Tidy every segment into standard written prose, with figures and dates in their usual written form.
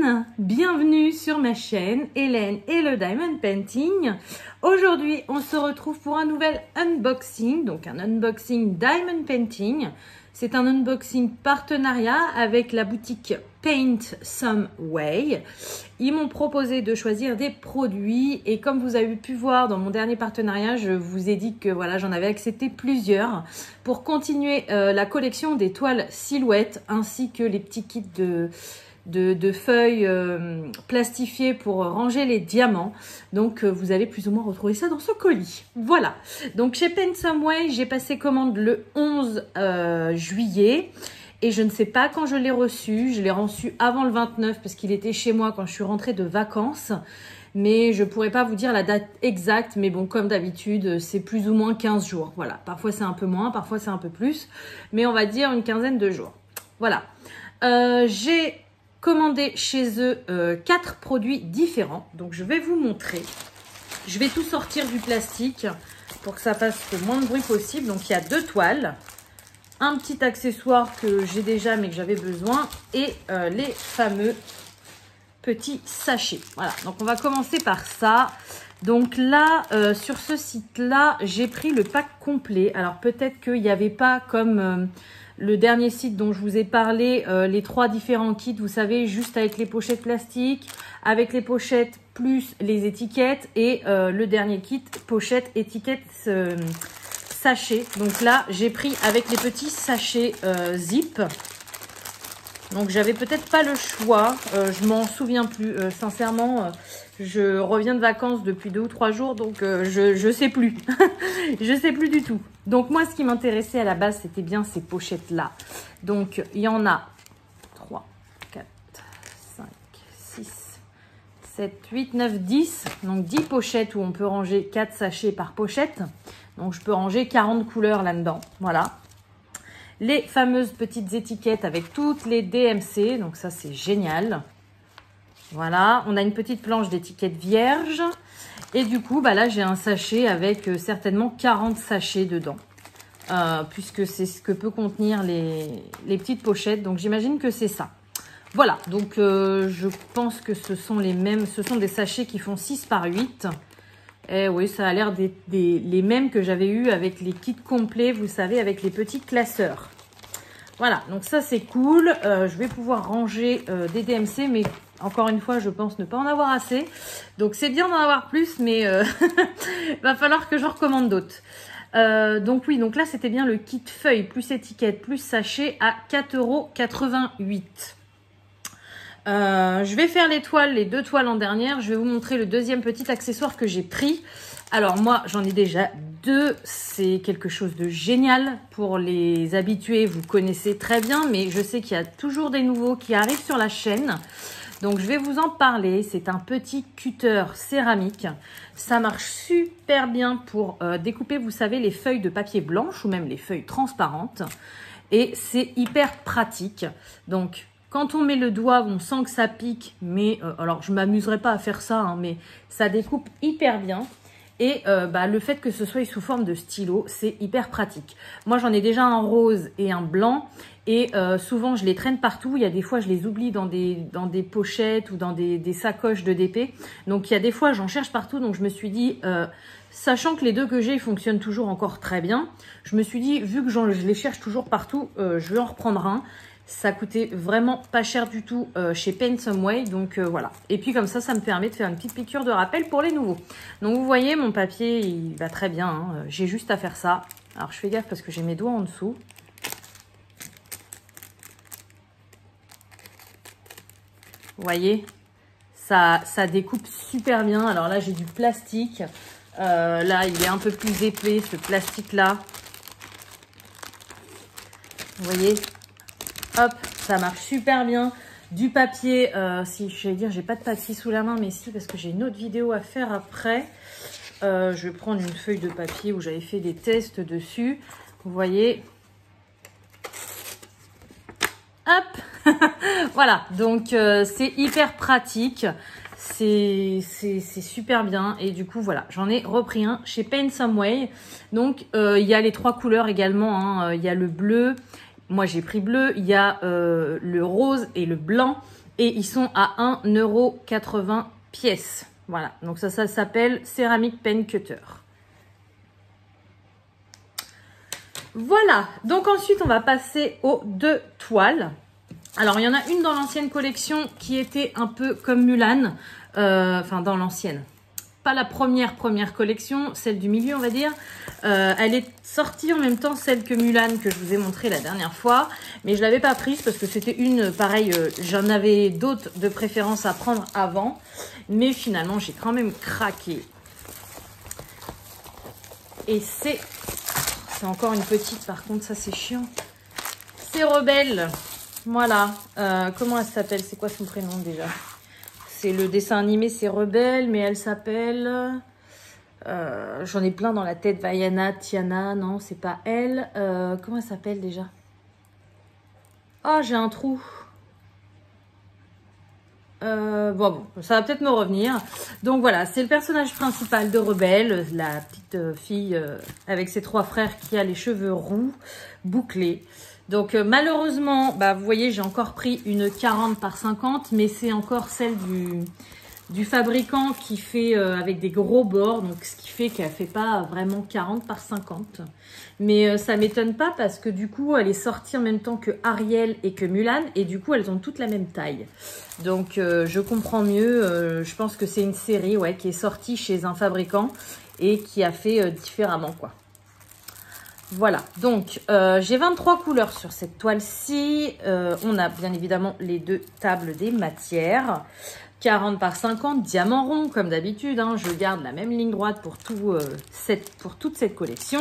Hélène, bienvenue sur ma chaîne Hélène et le Diamond Painting. Aujourd'hui on se retrouve pour un nouvel unboxing, donc un unboxing Diamond Painting. C'est un unboxing partenariat avec la boutique Paint Some Way. Ils m'ont proposé de choisir des produits et comme vous avez pu voir dans mon dernier partenariat, je vous ai dit que voilà, j'en avais accepté plusieurs pour continuer la collection des toiles silhouettes ainsi que les petits kits de feuilles plastifiées pour ranger les diamants. Donc vous allez plus ou moins retrouver ça dans ce colis. Voilà, donc chez Paint Some Way, j'ai passé commande le 11 juillet et je ne sais pas quand je l'ai reçu. Je l'ai reçu avant le 29 parce qu'il était chez moi quand je suis rentrée de vacances. Mais je ne pourrais pas vous dire la date exacte. Mais bon, comme d'habitude, c'est plus ou moins 15 jours. Voilà, parfois c'est un peu moins, parfois c'est un peu plus. Mais on va dire une quinzaine de jours. Voilà. J'ai commandé chez eux 4 produits différents. Donc je vais vous montrer. Je vais tout sortir du plastique pour que ça fasse le moins de bruit possible. Donc il y a 2 toiles. Un petit accessoire que j'ai déjà mais que j'avais besoin. Et les fameux petits sachets. Voilà, donc on va commencer par ça. Donc là, sur ce site-là, j'ai pris le pack complet. Alors peut-être qu'il n'y avait pas comme le dernier site dont je vous ai parlé, les 3 différents kits, vous savez, juste avec les pochettes plastiques, avec les pochettes plus les étiquettes et le dernier kit, pochette, étiquette, sachet. Donc là, j'ai pris avec les petits sachets zip. Donc j'avais peut-être pas le choix, je m'en souviens plus, sincèrement, je reviens de vacances depuis 2 ou 3 jours, donc je sais plus, je sais plus du tout. Donc moi ce qui m'intéressait à la base c'était bien ces pochettes là, donc il y en a 3, 4, 5, 6, 7, 8, 9, 10, donc 10 pochettes où on peut ranger 4 sachets par pochette, donc je peux ranger 40 couleurs là-dedans, voilà. Les fameuses petites étiquettes avec toutes les DMC, donc ça c'est génial. Voilà, on a une petite planche d'étiquettes vierges. Et du coup, bah là j'ai un sachet avec certainement 40 sachets dedans. Puisque c'est ce que peut contenir les petites pochettes, donc j'imagine que c'est ça. Voilà, donc je pense que ce sont les mêmes, ce sont des sachets qui font 6 par 8. Eh oui, ça a l'air les mêmes que j'avais eu avec les kits complets, vous savez, avec les petits classeurs. Voilà, donc ça c'est cool. Je vais pouvoir ranger des DMC, mais encore une fois, je pense ne pas en avoir assez. Donc c'est bien d'en avoir plus, mais va falloir que j'en recommande d'autres. Donc oui, donc là c'était bien le kit feuille plus étiquette plus sachet à 4,88 €. Je vais faire les toiles, les 2 toiles en dernière. Je vais vous montrer le deuxième petit accessoire que j'ai pris. Alors moi, j'en ai déjà 2. C'est quelque chose de génial pour les habitués. Vous connaissez très bien, mais je sais qu'il y a toujours des nouveaux qui arrivent sur la chaîne. Donc je vais vous en parler. C'est un petit cutter céramique. Ça marche super bien pour découper, vous savez, les feuilles de papier blanche ou même les feuilles transparentes. Et c'est hyper pratique. Donc quand on met le doigt, on sent que ça pique, mais alors je ne m'amuserai pas à faire ça, hein, mais ça découpe hyper bien. Et le fait que ce soit sous forme de stylo, c'est hyper pratique. Moi, j'en ai déjà un rose et un blanc. Et souvent, je les traîne partout. Il y a des fois, je les oublie dans des pochettes ou dans des sacoches de DP. Donc, il y a des fois, j'en cherche partout. Donc, je me suis dit, sachant que les 2 que j'ai fonctionnent toujours encore très bien, je me suis dit, vu que je les cherche toujours partout, je vais en reprendre un. Ça coûtait vraiment pas cher du tout chez Paint Some Way, donc voilà. Et puis comme ça, ça me permet de faire une petite piqûre de rappel pour les nouveaux. Donc vous voyez, mon papier, il va très bien, hein. J'ai juste à faire ça. Alors je fais gaffe parce que j'ai mes doigts en dessous. Vous voyez, ça découpe super bien. Alors là, j'ai du plastique. Là, il est un peu plus épais, ce plastique-là. Vous voyez ? Hop, ça marche super bien. Du papier, si j'allais dire, j'ai pas de papier sous la main, mais si, parce que j'ai une autre vidéo à faire après. Je vais prendre une feuille de papier où j'avais fait des tests dessus. Vous voyez. Hop. Voilà, donc c'est hyper pratique. C'est super bien. Et du coup, voilà, j'en ai repris un chez Paint Some Way. Donc, il y a les 3 couleurs également, hein. Il y a le bleu. Moi, j'ai pris bleu. Il y a le rose et le blanc. Et ils sont à 1,80 € pièce. Voilà, donc ça s'appelle Ceramic Pen Cutter. Voilà, donc ensuite on va passer aux 2 toiles. Alors il y en a une dans l'ancienne collection qui était un peu comme Mulan, enfin dans l'ancienne. Pas la première collection, celle du milieu on va dire. Elle est sortie en même temps celle que Mulan que je vous ai montré la dernière fois. Mais je l'avais pas prise parce que c'était une, pareil, j'en avais d'autres de préférence à prendre avant. Mais finalement j'ai quand même craqué. Et c'est encore une petite par contre, ça c'est chiant. C'est Rebelle. Voilà. Comment elle s'appelle? C'est quoi son prénom déjà? C'est le dessin animé, c'est Rebelle, mais elle s'appelle... J'en ai plein dans la tête. Vaiana, Tiana, non, c'est pas elle. Comment elle s'appelle déjà? Oh, j'ai un trou. Bon, ça va peut-être me revenir. Donc voilà, c'est le personnage principal de Rebelle, la petite fille avec ses 3 frères qui a les cheveux roux, bouclés. Donc malheureusement, bah, vous voyez, j'ai encore pris une 40 par 50, mais c'est encore celle du fabricant qui fait avec des gros bords, donc ce qui fait qu'elle fait pas vraiment 40 par 50. Mais ça m'étonne pas parce que du coup, elle est sortie en même temps que Ariel et que Mulan, et du coup, elles ont toutes la même taille. Donc je comprends mieux, je pense que c'est une série ouais, qui est sortie chez un fabricant et qui a fait différemment quoi. Voilà, donc j'ai 23 couleurs sur cette toile-ci. On a bien évidemment les 2 tables des matières. 40 par 50, diamant rond comme d'habitude. Hein, je garde la même ligne droite pour, pour toute cette collection.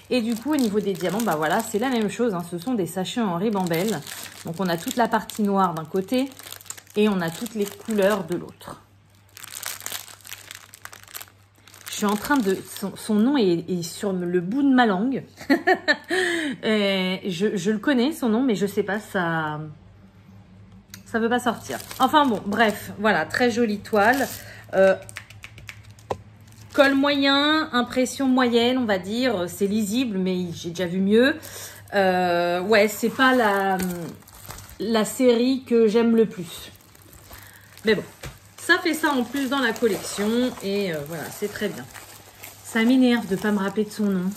Et du coup, au niveau des diamants, bah voilà, c'est la même chose. Hein, ce sont des sachets en ribambelle. Donc on a toute la partie noire d'un côté et on a toutes les couleurs de l'autre. Je suis en train de... Son nom est sur le bout de ma langue. je le connais, son nom, mais je sais pas, ça veut pas sortir. Enfin bon, bref, voilà, très jolie toile. Col moyen, impression moyenne, on va dire. C'est lisible, mais j'ai déjà vu mieux. Ouais, c'est pas la série que j'aime le plus. Mais bon. Ça fait ça en plus dans la collection et voilà, c'est très bien. Ça m'énerve de ne pas me rappeler de son nom.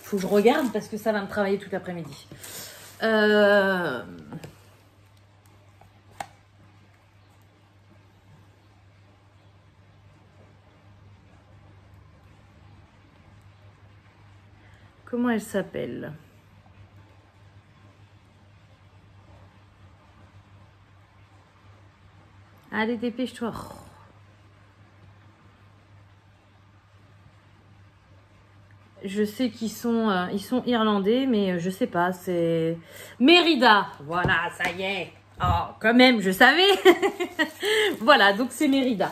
Faut que je regarde parce que ça va me travailler tout l'après-midi. Comment elle s'appelle ? Allez, dépêche-toi. Je sais qu'ils sont, ils sont irlandais, mais je sais pas, c'est... Mérida. Voilà, ça y est. Oh, quand même, je savais. Voilà, donc c'est Mérida.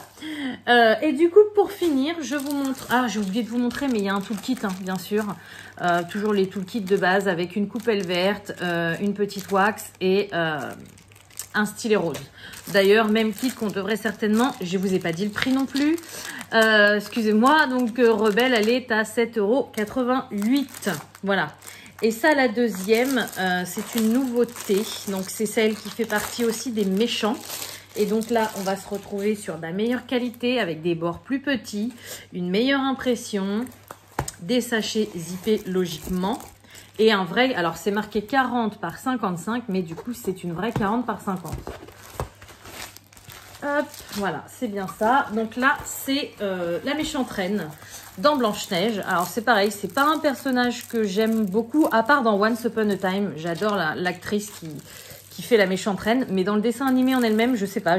Et du coup, pour finir, je vous montre... Ah, j'ai oublié de vous montrer, mais il y a un toolkit, hein, bien sûr. Toujours les toolkits de base avec une coupelle verte, une petite wax et... un stylet rose. D'ailleurs, même kit qu'on devrait certainement... Je vous ai pas dit le prix non plus. Excusez-moi. Donc, Rebelle, elle est à 7,88 €. Voilà. Et ça, la deuxième, c'est une nouveauté. Donc, c'est celle qui fait partie aussi des méchants. Et donc là, on va se retrouver sur de la meilleure qualité avec des bords plus petits, une meilleure impression, des sachets zippés logiquement. Et un vrai, alors c'est marqué 40 par 55, mais du coup c'est une vraie 40 par 50. Hop, voilà, c'est bien ça. Donc là, c'est la méchante reine dans Blanche-Neige. Alors c'est pareil, c'est pas un personnage que j'aime beaucoup, à part dans Once Upon a Time. J'adore l'actrice qui fait la méchante reine, mais dans le dessin animé en elle-même, je sais pas,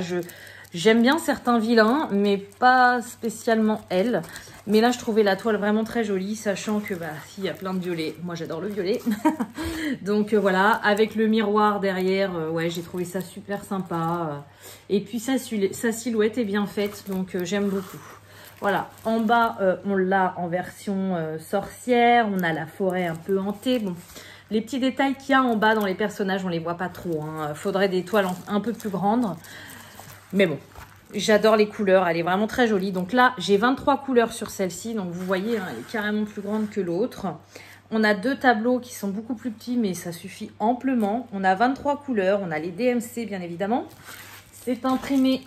j'aime bien certains vilains, mais pas spécialement elle. Mais là, je trouvais la toile vraiment très jolie, sachant que bah, il y a plein de violets. Moi, j'adore le violet. Donc voilà, avec le miroir derrière, ouais, j'ai trouvé ça super sympa. Et puis sa silhouette est bien faite, donc j'aime beaucoup. Voilà, en bas, on l'a en version sorcière. On a la forêt un peu hantée. Bon, les petits détails qu'il y a en bas dans les personnages, on les voit pas trop. Hein. Faudrait des toiles un peu plus grandes. Mais bon. J'adore les couleurs, elle est vraiment très jolie. Donc là, j'ai 23 couleurs sur celle-ci. Donc vous voyez, hein, elle est carrément plus grande que l'autre. On a 2 tableaux qui sont beaucoup plus petits, mais ça suffit amplement. On a 23 couleurs, on a les DMC bien évidemment. C'est imprimé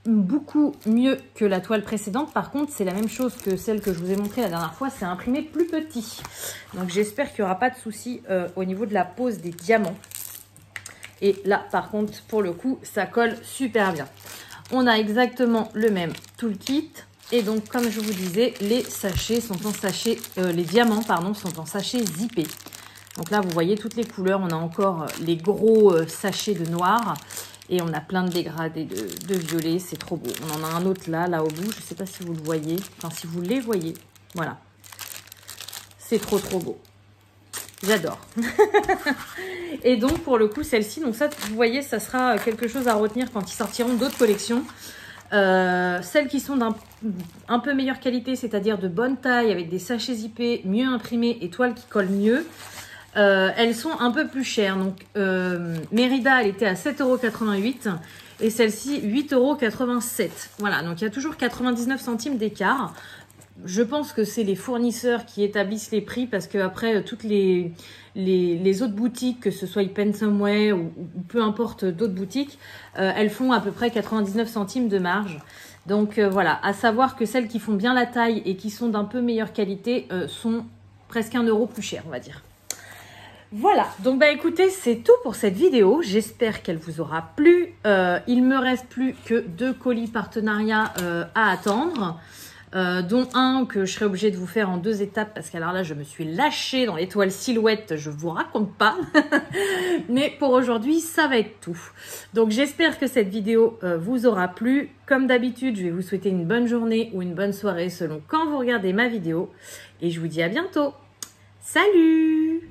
beaucoup mieux que la toile précédente. Par contre, c'est la même chose que celle que je vous ai montrée la dernière fois. C'est imprimé plus petit. Donc j'espère qu'il n'y aura pas de souci au niveau de la pose des diamants. Et là, par contre, pour le coup, ça colle super bien. On a exactement le même toolkit. Et donc, comme je vous disais, les sachets sont en sachet, les diamants, pardon, sont en sachet zippé. Donc là, vous voyez toutes les couleurs. On a encore les gros sachets de noir. Et on a plein de dégradés de violet. C'est trop beau. On en a un autre là au bout. Je ne sais pas si vous le voyez. Enfin, si vous les voyez. Voilà. C'est trop beau. J'adore. Et donc, pour le coup, celle-ci, donc ça, vous voyez, ça sera quelque chose à retenir quand ils sortiront d'autres collections. Celles qui sont d'un peu meilleure qualité, c'est-à-dire de bonne taille, avec des sachets zippés, mieux imprimés et toiles qui collent mieux, elles sont un peu plus chères. Donc, Mérida, elle était à 7,88 € et celle-ci, 8,87 €. Voilà, donc il y a toujours 99 centimes d'écart. Je pense que c'est les fournisseurs qui établissent les prix parce que après toutes les autres boutiques, que ce soit Pensomeway ou peu importe d'autres boutiques, elles font à peu près 99 centimes de marge. Donc voilà, à savoir que celles qui font bien la taille et qui sont d'un peu meilleure qualité sont presque 1 € plus chères, on va dire. Voilà, donc bah écoutez, c'est tout pour cette vidéo. J'espère qu'elle vous aura plu. Il me reste plus que 2 colis partenariats à attendre. Dont un que je serai obligée de vous faire en 2 étapes parce qu'alors là je me suis lâchée dans les toiles silhouettes, je vous raconte pas. Mais pour aujourd'hui ça va être tout. Donc j'espère que cette vidéo vous aura plu. Comme d'habitude, je vais vous souhaiter une bonne journée ou une bonne soirée selon quand vous regardez ma vidéo et je vous dis à bientôt. Salut!